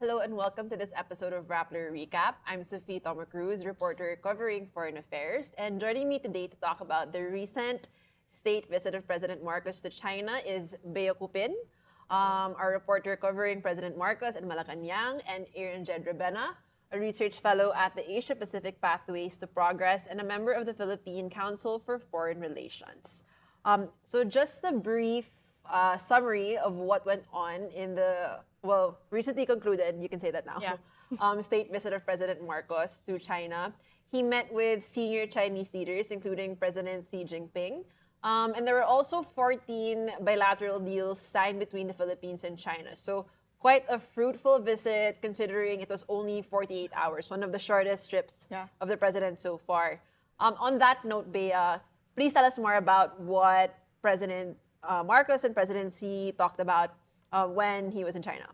Hello and welcome to this episode of Rappler Recap. I'm Sofia Tomacruz, reporter covering foreign affairs, and joining me today to talk about the recent state visit of President Marcos to China is Cupin, our reporter covering President Marcos in Malacanang, and Jed Rabena, a research fellow at the Asia Pacific Pathways to Progress and a member of the Philippine Council for Foreign Relations. So just a brief summary of what went on in the, recently concluded, you can say that now, state visit of President Marcos to China. He met with senior Chinese leaders, including President Xi Jinping. And there were also 14 bilateral deals signed between the Philippines and China. So quite a fruitful visit considering it was only 48 hours, one of the shortest trips of the president so far. On that note, Bea, please tell us more about what President Marcos and President Xi talked about when he was in China.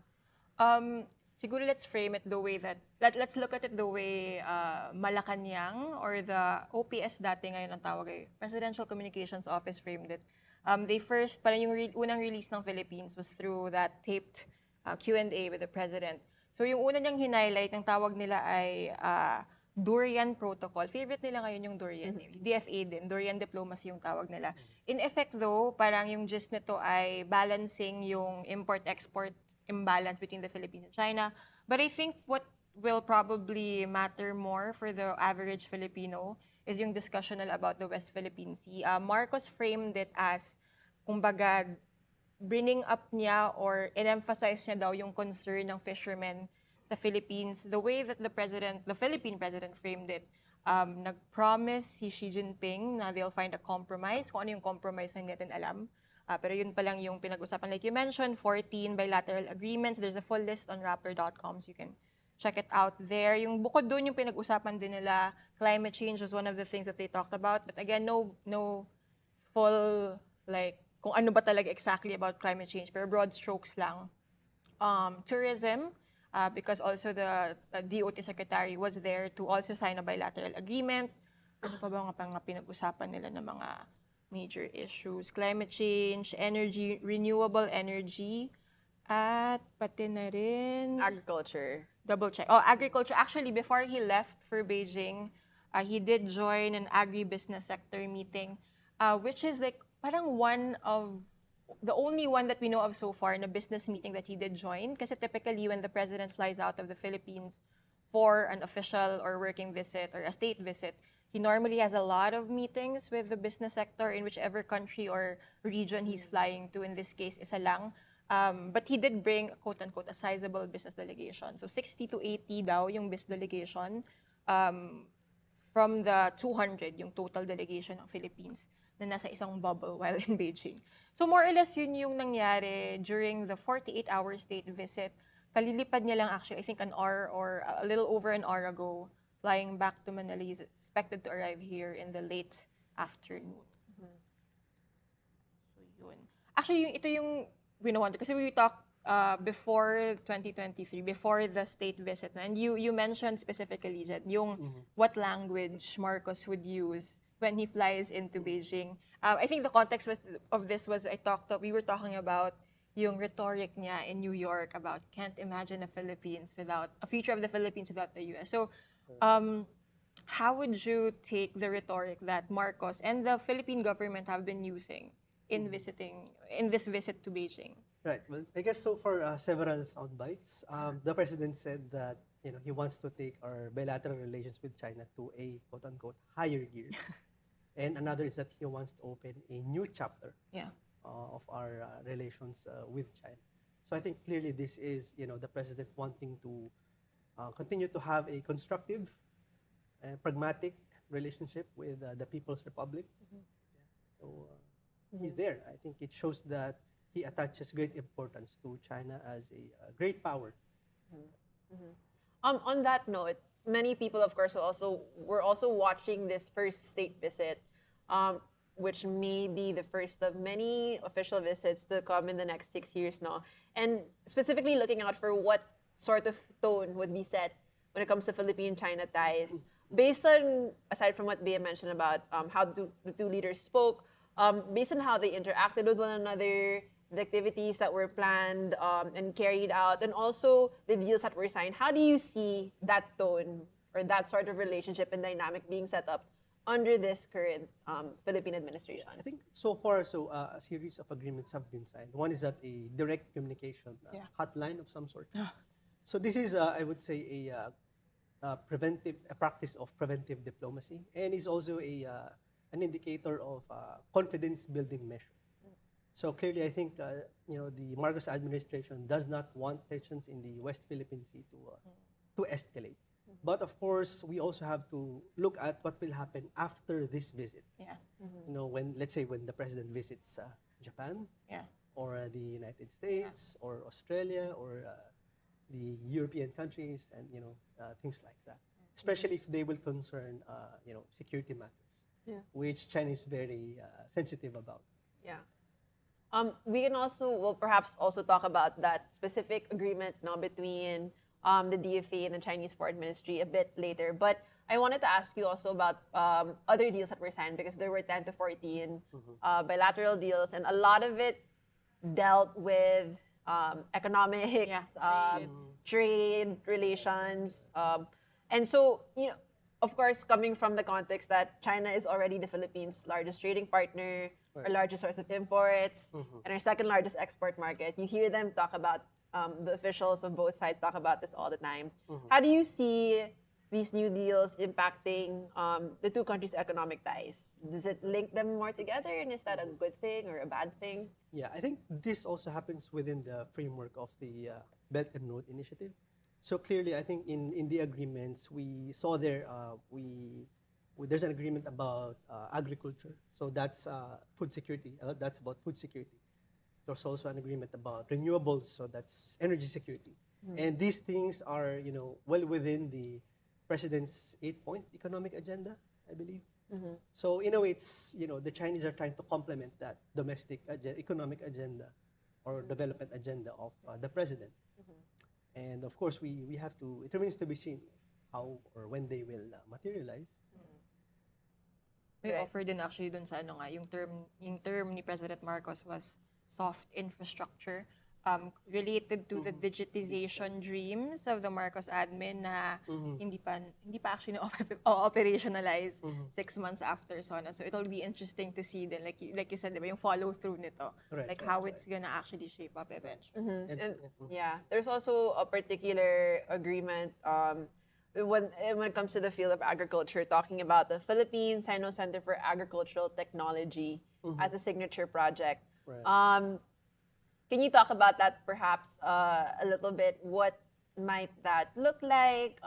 Siguro let's frame it the way that, let's look at it the way Malacanang or the OPS dati ngayon ang tawag ay Presidential Communications Office framed it. They first, parang yung unang release ng Philippines was through that taped Q&A with the President. So yung una niyang highlight, ang tawag nila ay Durian Protocol. Favorite nila ngayon yung Durian. DFA din. Durian Diplomacy yung tawag nila. In effect though, parang yung gist nito ay balancing yung import-export imbalance between the Philippines and China. But I think what will probably matter more for the average Filipino is yung discussion about the West Philippine Sea. Marcos framed it as, kumbaga, bringing up niya or in-emphasize niya daw yung concern ng fishermen sa Philippines. The way that the Philippine president framed it, nag-promise si Xi Jinping na they'll find a compromise. Kung ano yung compromise na hindi natin alam. Pero yun pa lang yung pinag-usapan. Like you mentioned, 14 bilateral agreements. There's a full list on Rappler.com, so you can check it out there. Yung bukod doon yung pinag-usapan din nila, climate change was one of the things that they talked about. But again, no full, like, kung ano ba talaga exactly about climate change, pero broad strokes lang. Tourism, because also the DOT secretary was there to also sign a bilateral agreement. Ano pa ba nga pinag-usapan nila ng mga major issues? Climate change, energy, renewable energy, at pati na rin Agriculture. Double check. Oh, agriculture. Actually, before he left for Beijing, he did join an agribusiness sector meeting, which is like parang one of the only one that we know of so far in a business meeting that he did join. Kasi typically when the president flies out of the Philippines for an official or working visit or a state visit, he normally has a lot of meetings with the business sector in whichever country or region he's flying to. In this case, isa lang. But he did bring, quote-unquote, a sizable business delegation. So 60 to 80 daw yung business delegation from the 200, yung total delegation ng Philippines na nasa isang bubble while in Beijing. So more or less yun yung nangyari during the 48-hour state visit. Kalilipad niya lang actually, I think an hour or a little over an hour ago, flying back to Manila. He's expected to arrive here in the late afternoon. So yun. Actually, ito yung winawonder. Kasi we talked before 2023, before the state visit. And you mentioned specifically, Jed, yung what language Marcos would use when he flies into Beijing. I think the context of this was we were talking about yung rhetoric niya in New York about can't imagine a future of the Philippines without the US. So, how would you take the rhetoric that Marcos and the Philippine government have been using in this visit to Beijing? Right. Well, I guess so far several sound bites. The president said that he wants to take our bilateral relations with China to a quote-unquote higher gear, and another is that he wants to open a new chapter of our relations with China. So I think clearly this is the president wanting to continue to have a constructive and pragmatic relationship with the People's Republic. So he's there. I think it shows that he attaches great importance to China as a great power. On that note, many people, of course, were also watching this first state visit, which may be the first of many official visits to come in the next 6 years now. And specifically looking out for what sort of tone would be set when it comes to Philippine-China ties. Based on, aside from what Bea mentioned about how the two leaders spoke, based on how they interacted with one another the activities that were planned and carried out, and also the deals that were signed, how do you see that tone or that sort of relationship and dynamic being set up under this current Philippine administration? I think so far, a series of agreements have been signed. One is that a direct communication hotline of some sort. So this is, I would say, a practice of preventive diplomacy, and is also an indicator of confidence building measure. So clearly, I think the Marcos administration does not want tensions in the West Philippine Sea to escalate. But of course, we also have to look at what will happen after this visit. Yeah. When, let's say, when the president visits Japan, or the United States, or Australia, or the European countries, and things like that. Especially if they will concern security matters, which China is very sensitive about. Yeah. We can also, well, perhaps also talk about that specific agreement now between the DFA and the Chinese Foreign Ministry a bit later. But I wanted to ask you also about other deals that were signed, because there were 10 to 14 bilateral deals, and a lot of it dealt with economics, trade relations. And so, of course, coming from the context that China is already the Philippines' largest trading partner, our largest source of imports, and our second largest export market, you hear them talk about, the officials of both sides talk about this all the time. How do you see these new deals impacting the two countries' economic ties? Does it link them more together, and is that a good thing or a bad thing? Yeah, I think this also happens within the framework of the Belt and Road Initiative. So clearly, I think in the agreements, we saw there's an agreement about agriculture. So that's food security. That's about food security. There's also an agreement about renewables. So that's energy security. And these things are, well within the president's 8-point economic agenda, I believe. So in a way, it's, the Chinese are trying to complement that domestic economic agenda or development agenda of the president. And of course, we have to, it remains to be seen how or when they will materialize. We offered din actually dun sa yung term ni President Marcos was soft infrastructure, related to the digitization dreams of the Marcos admin na hindi pa actually operationalize 6 months after SONA. So it'll be interesting to see then, like you said, diba, yung follow through nito, how it's gonna actually shape up eventually. And there's also a particular agreement when it comes to the field of agriculture, talking about the Philippine Sino Center for Agricultural Technology as a signature project. Can you talk about that perhaps a little bit? What might that look like?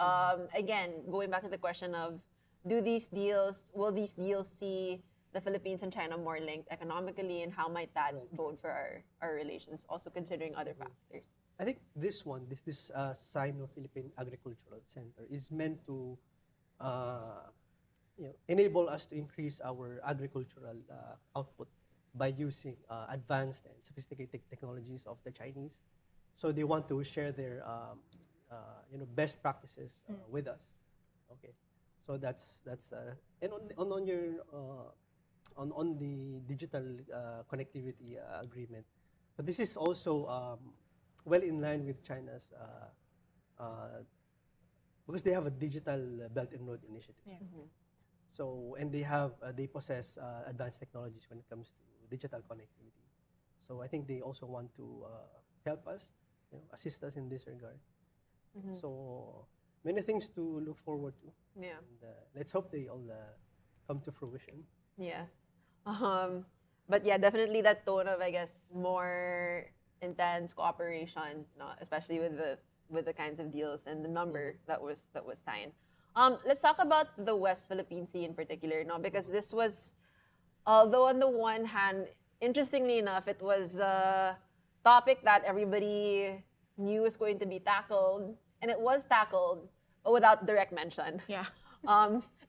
Again, going back to the question of, will these deals see the Philippines and China more linked economically, and how might that bode for our relations, also considering other factors? I think this Sino-Philippine Agricultural Center is meant to enable us to increase our agricultural output by using advanced and sophisticated technologies of the Chinese. So they want to share their best practices with us. Okay, so that's and on your on the digital connectivity agreement, but this is also well in line with China's because they have a digital Belt and Road Initiative. So, and they possess advanced technologies when it comes to digital connectivity. So I think they also want to help us, assist us in this regard. So many things to look forward to. Yeah. And, let's hope they all come to fruition. Yes. But yeah, definitely that tone of, I guess, more intense cooperation, especially with the kinds of deals and the number that was signed. Let's talk about the West Philippine Sea in particular, because this was, although on the one hand, interestingly enough, it was a topic that everybody knew was going to be tackled, and it was tackled, but without direct mention. Yeah.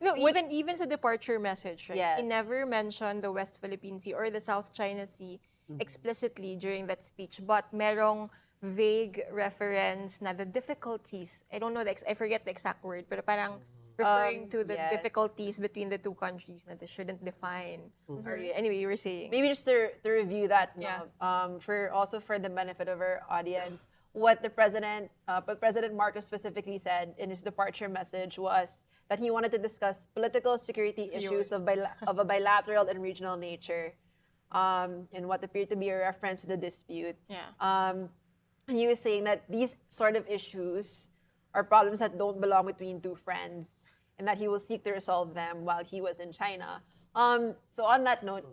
No, even sa departure message, right? Yes. He never mentioned the West Philippine Sea or the South China Sea explicitly during that speech, but merong vague reference na the difficulties. I don't know I forget the exact word, pero parang Referring to the yes. difficulties between the two countries that they shouldn't define. Or anyway, you were saying. Maybe just to review that, no, Yeah. for the benefit of our audience, what President Marcos specifically said in his departure message was that he wanted to discuss political security issues of a bilateral and regional nature, and what appeared to be a reference to the dispute. Yeah. And he was saying that these sort of issues are problems that don't belong between two friends, and that he will seek to resolve them while he was in China. So on that note,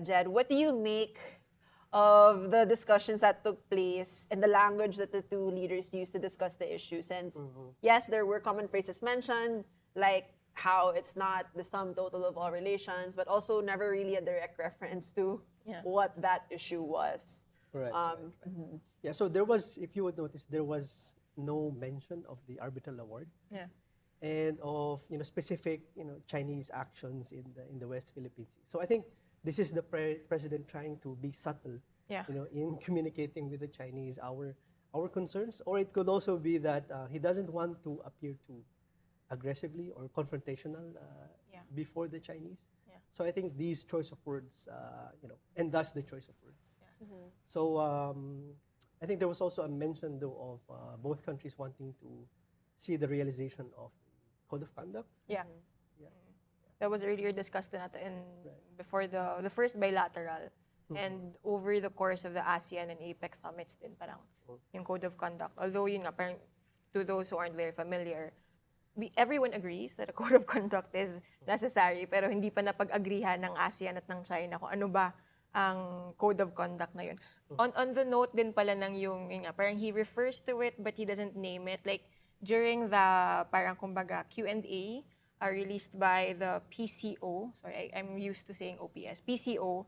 Jed, what do you make of the discussions that took place and the language that the two leaders used to discuss the issue? Since, yes, there were common phrases mentioned, like how it's not the sum total of all relations, but also never really a direct reference to what that issue was. Right. Yeah, so there was, if you would notice, there was no mention of the arbitral award. Yeah. And of specific Chinese actions in the West Philippine Sea. So I think this is the president trying to be subtle, in communicating with the Chinese our concerns, or it could also be that he doesn't want to appear too aggressively or confrontational before the Chinese. Yeah. So I think these choice of words, and thus the choice of words. Yeah. So I think there was also a mention though of both countries wanting to see the realization of code of conduct. Yeah. Yeah. That was earlier discussed before the first bilateral. And over the course of the ASEAN and APEC summits din parang yung code of conduct. Although yun nga, parang to those who aren't very familiar, everyone agrees that a code of conduct is necessary, pero hindi pa napag-agrihan ng ASEAN at ng China kung ano ba ang code of conduct na yun. On the note din pala ng yung nga, parang he refers to it but he doesn't name it. Like, during the parang kumbaga Q&A released by the PCO, sorry, I'm used to saying OPS, PCO,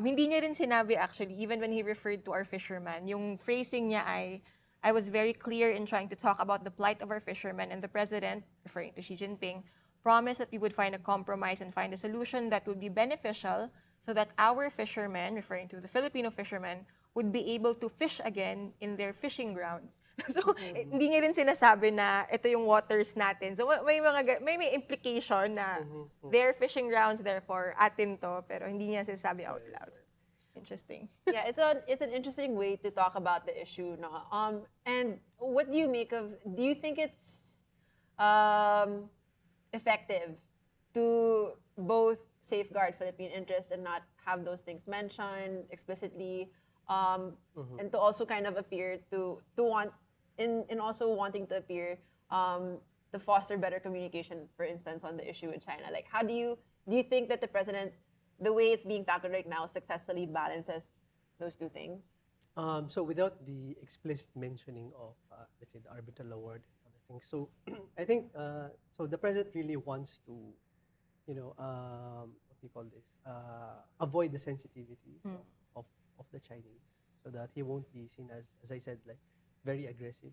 hindi niya rin sinabi actually, even when he referred to our fishermen, yung phrasing niya ay, I was very clear in trying to talk about the plight of our fishermen, and the president, referring to Xi Jinping, promised that we would find a compromise and find a solution that would be beneficial so that our fishermen, referring to the Filipino fishermen, would be able to fish again in their fishing grounds. So, hindi niya rin sinasabi na ito yung waters natin. So, may implication na their fishing grounds, therefore, atin to, pero hindi niya sinasabi out loud. Interesting. Yeah, it's an interesting way to talk about the issue, no? And what do you make of? Do you think it's effective to both safeguard Philippine interests and not have those things mentioned explicitly, and to also kind of appear to want in also wanting to appear to foster better communication, for instance, on the issue with China? Like, how do you think that the president, the way it's being tackled right now, successfully balances those two things? So without the explicit mentioning of, let's say, the arbitral award and other things, so I think, so the president really wants to, what do you call this, avoid the sensitivities of the Chinese, so that he won't be seen as I said, like, very aggressive.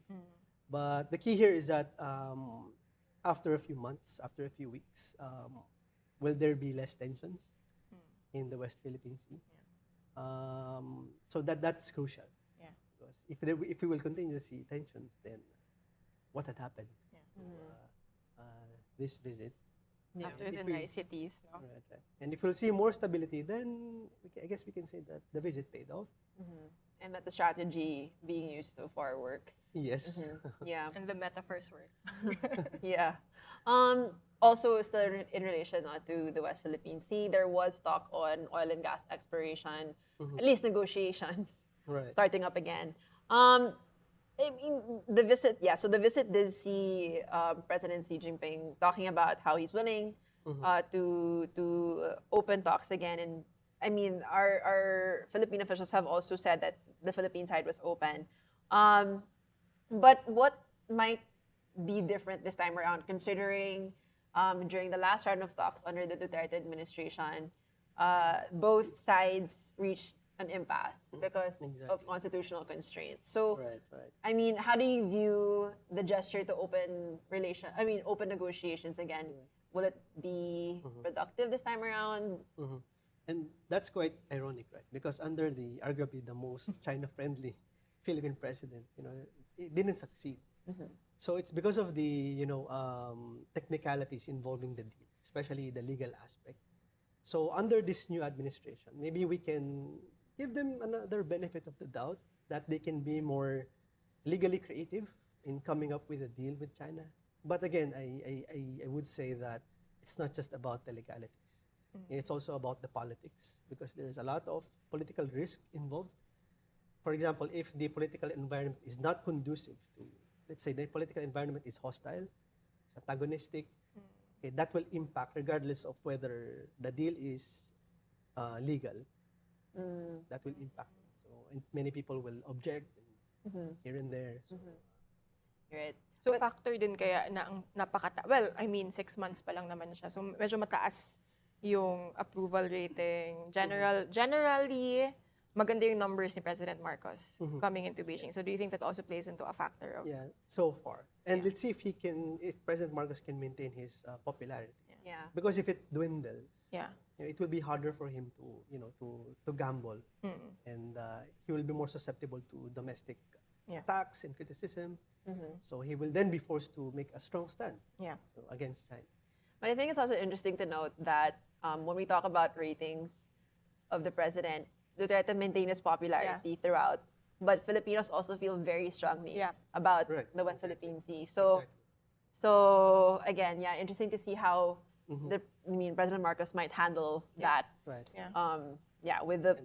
But the key here is that after a few months, after a few weeks, will there be less tensions in the West Philippine Sea? So that's crucial. Yeah. Because if we will continue to see tensions, then what had happened to this visit? After the niceties, no? Right. And if we'll see more stability, then I guess we can say that the visit paid off. And that the strategy being used so far works. Yes. Yeah. And the metaphors work. Yeah. Also, still in relation to the West Philippine Sea, there was talk on oil and gas exploration, at least negotiations starting up again. I mean, the visit, so the visit did see President Xi Jinping talking about how he's willing to open talks again. And I mean, our Philippine officials have also said that the Philippine side was open. But what might be different this time around, considering during the last round of talks under the Duterte administration, both sides reached an impasse because of constitutional constraints. So, I mean, how do you view the gesture to open negotiations again? Will it be productive this time around? And that's quite ironic, right? Because under the arguably the most China-friendly Philippine president, it didn't succeed. So it's because of the technicalities involving the deal, especially the legal aspect. So under this new administration, maybe we can give them another benefit of the doubt that they can be more legally creative in coming up with a deal with China. But again, I would say that it's not just about the legalities. It's also about the politics, because there's a lot of political risk involved. For example, if the political environment is not conducive to, let's say the political environment is hostile, it's antagonistic, okay, that will impact regardless of whether the deal is legal. That will impact it. So, and many people will object here and there. So, Right. So factor din kaya na ang well, I mean 6 months pa lang naman siya. So medyo mataas yung approval rating. Generally maganda yung numbers ni President Marcos coming into Beijing. So do you think that also plays into a factor of yeah, so far. And let's see if President Marcos can maintain his popularity. Yeah. Because if it dwindles, yeah. it will be harder for him to gamble, and he will be more susceptible to domestic attacks and criticism. So he will then be forced to make a strong stand against China. But I think it's also interesting to note that when we talk about ratings of the president, Duterte maintained his popularity throughout, but Filipinos also feel very strongly about the West Philippine Sea. So, so again, interesting to see how President Marcos might handle that. Right. With the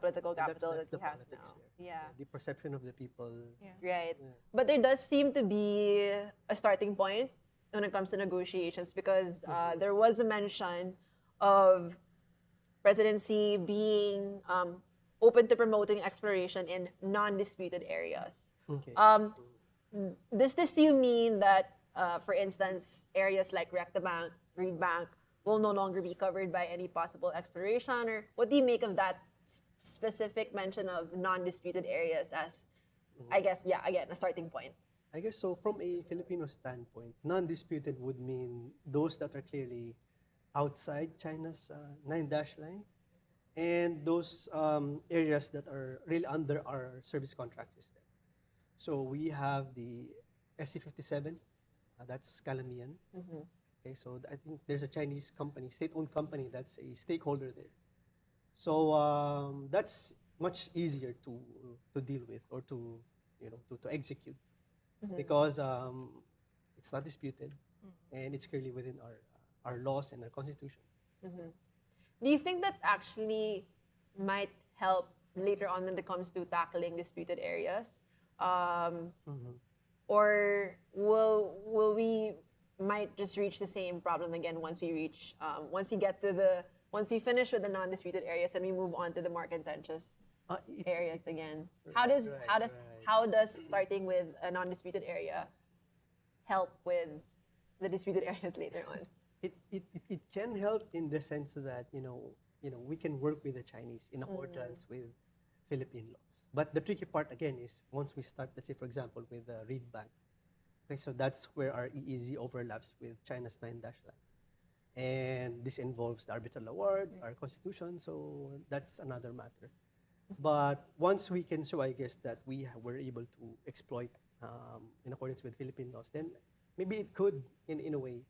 political capital That's that the he has politics now. there. Yeah. The perception of the people. Right. But there does seem to be a starting point when it comes to negotiations, because there was a mention of presidency being open to promoting exploration in non-disputed areas. Okay. Does this, do you mean that, for instance, areas like Rectabank, Reed Bank will no longer be covered by any possible exploration? Or what do you make of that specific mention of non-disputed areas as, I guess, again, a starting point? I guess so. From a Filipino standpoint, non-disputed would mean those that are clearly outside China's 9-dash line, and those areas that are really under our service contract system. So we have the SC-57, that's Calamian. Okay, so I think there's a Chinese company, state-owned company, that's a stakeholder there. So that's much easier to deal with, or to execute, because it's not disputed, and it's clearly within our laws and our constitution. Do you think that actually might help later on when it comes to tackling disputed areas? Or will we might just reach the same problem again once we finish with the non-disputed areas and we move on to the more contentious areas again? How does starting with a non-disputed area help with the disputed areas later on? It can help in the sense that we can work with the Chinese in accordance with Philippine laws. But the tricky part again is once we start, let's say for example with the Reed Bank. Okay, so that's where our EEZ overlaps with China's 9-dash line, and this involves the arbitral award, our constitution. So that's another matter. But once we can show, I guess, that we were able to exploit in accordance with Philippine laws, then maybe it could, in a way,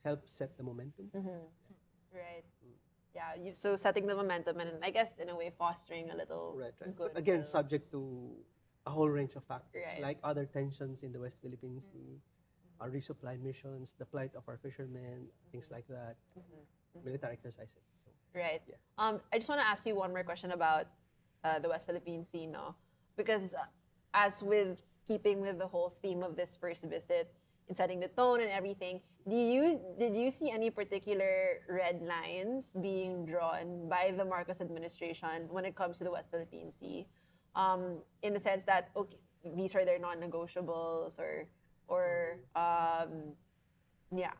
help set the momentum. Right. Yeah. So setting the momentum, and I guess in a way fostering a little Right. good. But again, subject to a whole range of factors, Right. like other tensions in the West Philippine Sea, our resupply missions, the plight of our fishermen, things like that, military exercises. So, Right. Yeah. I just want to ask you one more question about the West Philippine Sea, no? Because as with keeping with the whole theme of this first visit, in setting the tone and everything, did you see any particular red lines being drawn by the Marcos administration when it comes to the West Philippine Sea? In the sense that, okay, these are their non-negotiables, or yeah.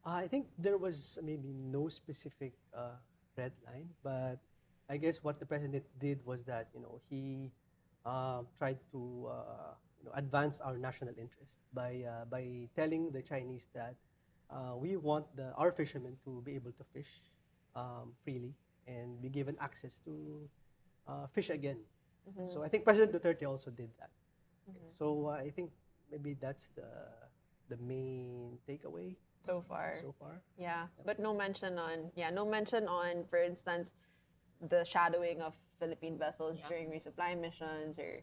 I think there was maybe no specific red line, but I guess what the president did was that he tried to advance our national interest by telling the Chinese that we want our fishermen to be able to fish freely and be given access to fish again. So I think President Duterte also did that. So I think maybe that's the main takeaway So far. so far. Yeah, but no mention on, for instance, the shadowing of Philippine vessels during resupply missions, or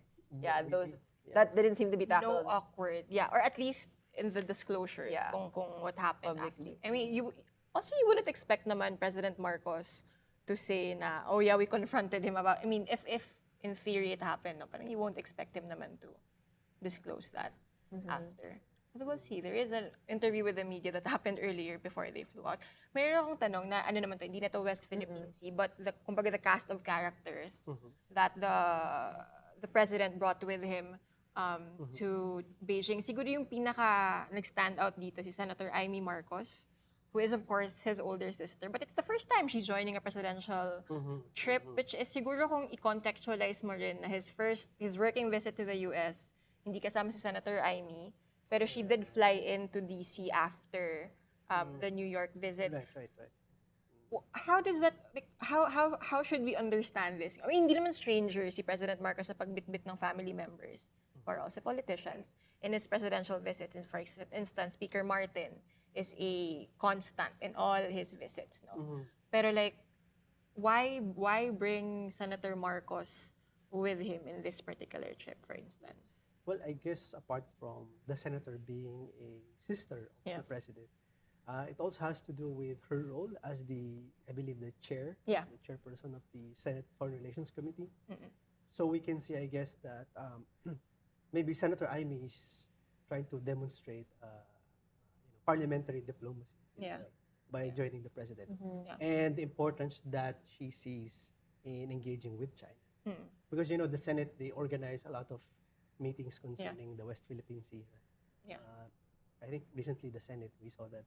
those that didn't seem to be No tackled. awkward. Yeah, or at least in the disclosures Yeah. kung what happened Publicly. after. I mean, you wouldn't expect naman President Marcos to say na, oh yeah, we confronted him about, I mean, if in theory it happened, no, parang you won't expect him naman to disclose that after. But we'll see. There is an interview with the media that happened earlier before they flew out. Mayroon akong tanong na ano naman to, hindi na to West Philippine Sea, but kumbaga the cast of characters that the president brought with him to Beijing. Siguro yung pinaka nag-stand out dito si Senator Amy Marcos, who is of course his older sister. But it's the first time she's joining a presidential trip, which is siguro kung i-contextualize mo rin na his working visit to the US, hindi kasama si Senator Amy, pero she did fly into DC after the New York visit. Right. How does that, like, how should we understand this? I mean, hindi naman stranger si President Marcos sa pagbitbit ng family members or also politicians in his presidential visits. And for instance, Speaker Martin is a constant in all his visits, no? Pero like, why bring Senator Marcos with him in this particular trip, for instance? Well, I guess apart from the senator being a sister of the president, it also has to do with her role as I believe the chairperson of the Senate Foreign Relations Committee. So we can see, I guess, that maybe Senator Amy is trying to demonstrate parliamentary diplomacy by joining the president, and the importance that she sees in engaging with China. Because the Senate, they organize a lot of meetings concerning the West Philippine Sea. I think recently the Senate, we saw that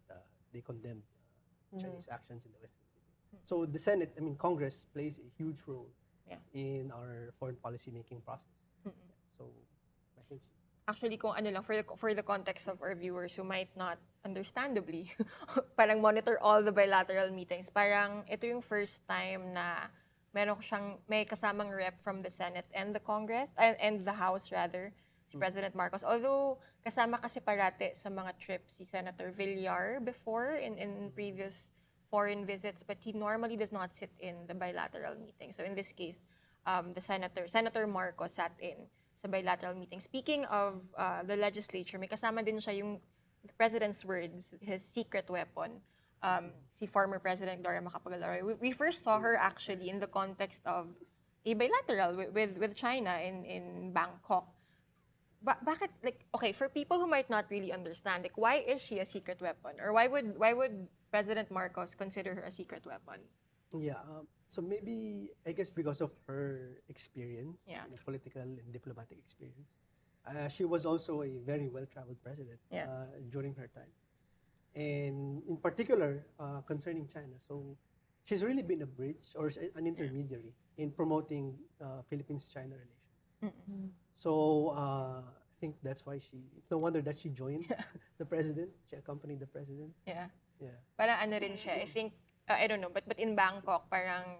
they condemned Chinese actions in the West Philippine Sea. So the Senate, I mean Congress, plays a huge role in our foreign policy making process. So I think actually, kung ano lang, for the context of our viewers who might not understandably parang monitor all the bilateral meetings, parang ito yung first time na may kasamang rep from the Senate and the Congress, and the House rather, si President Marcos. Although, kasama kasi parate sa mga trips si Senator Villar before in previous foreign visits, but he normally does not sit in the bilateral meeting. So in this case, Senator Marcos sat in sa bilateral meeting. Speaking of the legislature, may kasama din siya yung the President's words, his secret weapon, si former President Dora Macapagal-Arroyo. We first saw her actually in the context of a bilateral with China in Bangkok. Bakit, like, okay, for people who might not really understand, like, why is she a secret weapon? Or why would President Marcos consider her a secret weapon? Yeah, so maybe, I guess because of her experience, political and diplomatic experience. She was also a very well-traveled president during her time. And in particular, concerning China. So she's really been a bridge or an intermediary in promoting Philippines-China relations. So I think that's why it's no wonder that she joined the president. She accompanied the president. Yeah. Parang ano rin siya, I think, I don't know, but in Bangkok, parang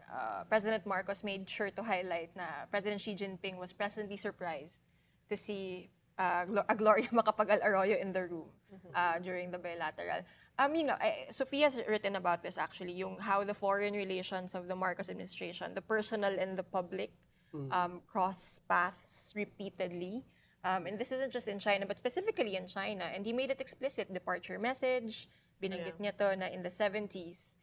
President Marcos made sure to highlight na President Xi Jinping was pleasantly surprised to see a Gloria Macapagal-Arroyo in the room during the bilateral. Sofia's written about this actually, how the foreign relations of the Marcos administration, the personal and the public, cross paths repeatedly. And this isn't just in China, but specifically in China. And he made it explicit, departure message, binanggit niya to na in the 70s,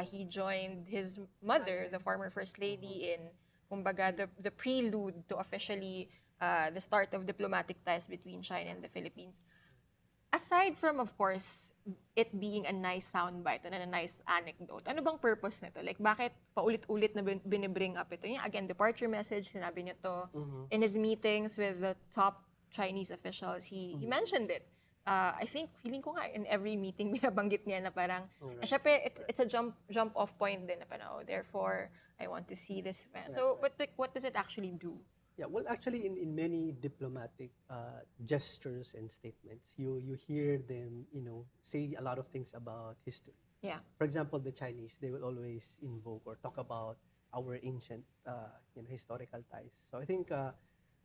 he joined his mother, the former First Lady, in, kumbaga, the prelude to officially the start of diplomatic ties between China and the Philippines. Aside from, of course, it being a nice soundbite and a nice anecdote, ano bang purpose nito? Like, bakit paulit-ulit na binibring up ito? Yung, again, departure message, sinabi niya to. In his meetings with the top Chinese officials, he mentioned it. I think, feeling ko nga, in every meeting, binabanggit niya na parang, syempre, it's a jump-off point din na parang, therefore, I want to see this. So, but like, what does it actually do? Yeah, well, actually, in many diplomatic gestures and statements, you hear them, say a lot of things about history. Yeah. For example, the Chinese, they will always invoke or talk about our ancient, historical ties. So I think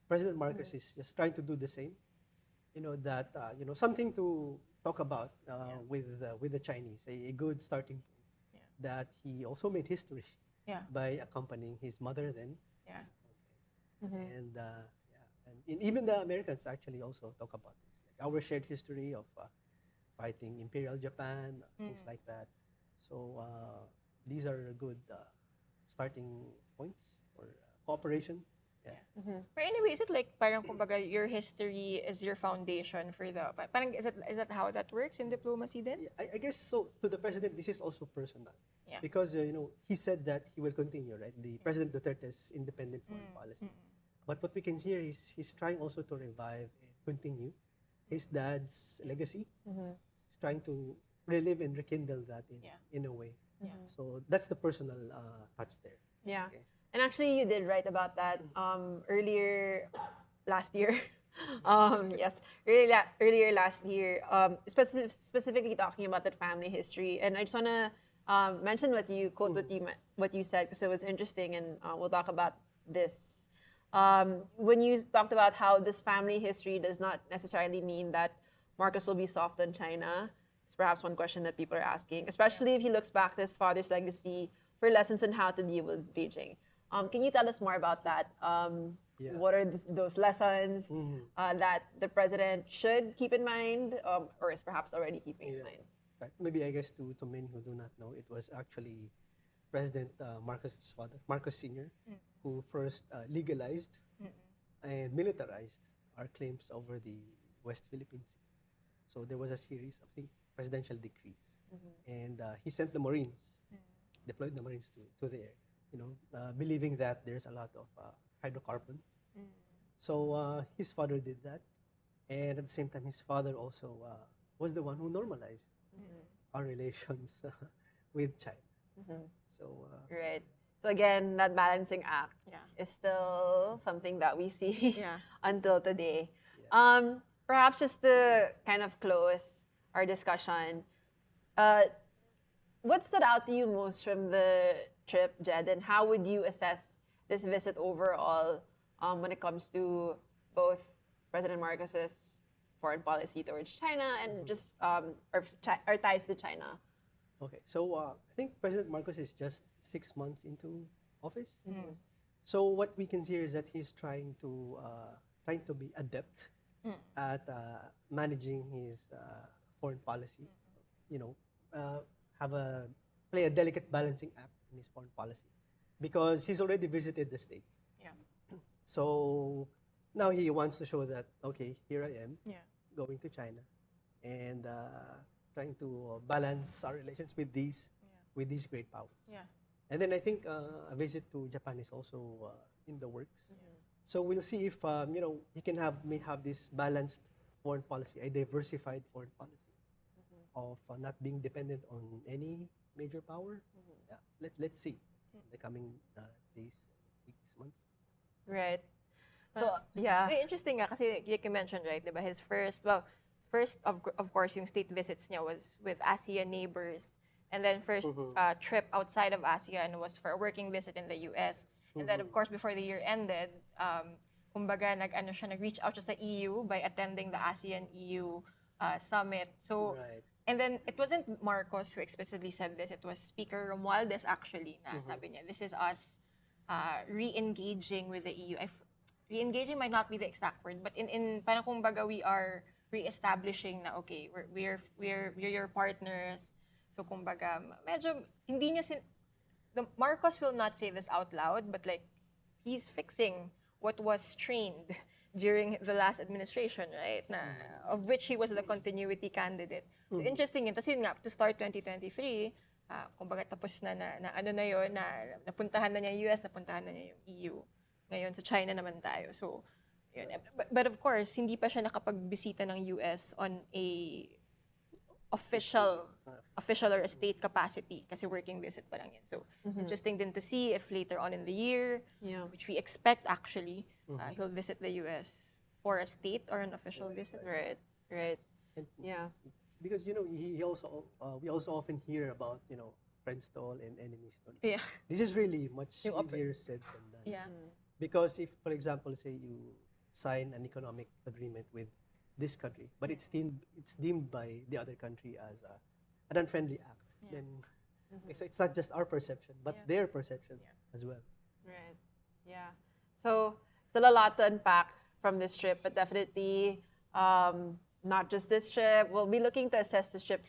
President Marcos is just trying to do the same. that something to talk about with the Chinese, a good starting point. Yeah. That he also made history Yeah. by accompanying his mother then, Yeah. and even the Americans actually also talk about this, like our shared history of fighting Imperial Japan, things like that. So these are good starting points for cooperation. Yeah. But anyway, is it like parang kumbaga your history is your foundation for the parang is that how that works in diplomacy then? Yeah, I guess so. To the president, this is also personal, Yeah. because he said that he will continue, right? The President Duterte's independent foreign policy. But what we can hear is he's trying also to revive and continue his dad's legacy. He's trying to relive and rekindle that in a way. Yeah. So that's the personal touch there. Yeah. Okay. And actually, you did write about that earlier last year. Yes, earlier last year, specifically talking about that family history. And I just want to mention quote what you said, because it was interesting, and we'll talk about this. When you talked about how this family history does not necessarily mean that Marcos will be soft on China, it's perhaps one question that people are asking, especially if he looks back to his father's legacy for lessons on how to deal with Beijing. Can you tell us more about that? What are those lessons that the president should keep in mind, or is perhaps already keeping in mind? Right. Maybe I guess to many who do not know, it was actually President Marcos's father, Marcos Sr., who first legalized and militarized our claims over the West Philippine Sea. So there was a series of, I think, presidential decrees, and he sent the Marines, deployed the Marines to the area. Believing that there's a lot of hydrocarbons. So his father did that. And at the same time, his father also was the one who normalized our relations with China. So Right. So again, that balancing act is still something that we see until today. Perhaps just to kind of close our discussion, what stood out to you most from the trip, Jed, and how would you assess this visit overall when it comes to both President Marcos's foreign policy towards China and just our ties to China? okay, so I think President Marcos is just 6 months into office. So what we can see is that he's trying to be adept at managing his foreign policy. Play a delicate balancing act in his foreign policy, because he's already visited the States. Yeah. So now he wants to show that, okay, here I am Yeah. going to China and trying to balance our relations with these great powers. Yeah. And then I think a visit to Japan is also in the works. So we'll see if he may have this balanced foreign policy, a diversified foreign policy of not being dependent on any major power. Yeah, let's see in the coming days, weeks, months. Right. So, yeah. Very interesting nga kasi like you mentioned, right, diba, his first of course yung state visits niya was with ASEAN neighbors, and then first trip outside of ASEAN was for a working visit in the US. And then of course before the year ended, kumbaga nag-reach out siya sa EU by attending the ASEAN EU summit. So Right. and then it wasn't Marcos who explicitly said this, it was Speaker Romualdez actually na sabi niya, this is us re-engaging with the EU. Re-engaging might not be the exact word, but in parang kumbaga we are re-establishing na okay, we're your partners. So kumbaga medyo hindi niya the Marcos will not say this out loud, but like he's fixing what was strained during the last administration, right? Of which he was the continuity candidate. So interesting yun. Kasi nga, to start 2023, kumbaga tapos na ano na yun, napuntahan na niya yung US, napuntahan na niya yung EU. Ngayon, sa China naman tayo. So, yun. But of course, hindi pa siya nakapagbisita ng US on a official or a state capacity kasi working visit pa lang yan. So, interesting din to see if later on in the year, which we expect actually, he'll visit the US for a state or an official visit. Right. And Yeah. because we also often hear about friends to all and enemies to none. Yeah. This is really much Yung easier said than done. Yeah. Because if, for example, say you sign an economic agreement with this country, but it's deemed by the other country as an unfriendly act. Then, okay, so it's not just our perception, but their perception as well. Right. Yeah. So still a lot to unpack from this trip, but definitely not just this trip. We'll be looking to assess this trip.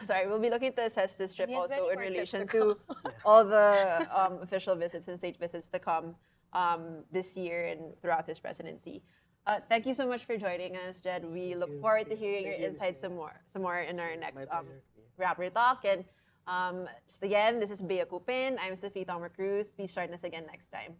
Sorry, we'll be looking to assess this trip He has also many in more trips relation to to all the official visits and state visits to come this year and throughout his presidency. Thank you so much for joining us, Jed. We look you, forward to Sophia. hearing Thank your you, insights Sophia. some more in our next My pleasure. Rappler Talk. And just again, this is Cupin. I'm Sofia Tomacruz. Please join us again next time.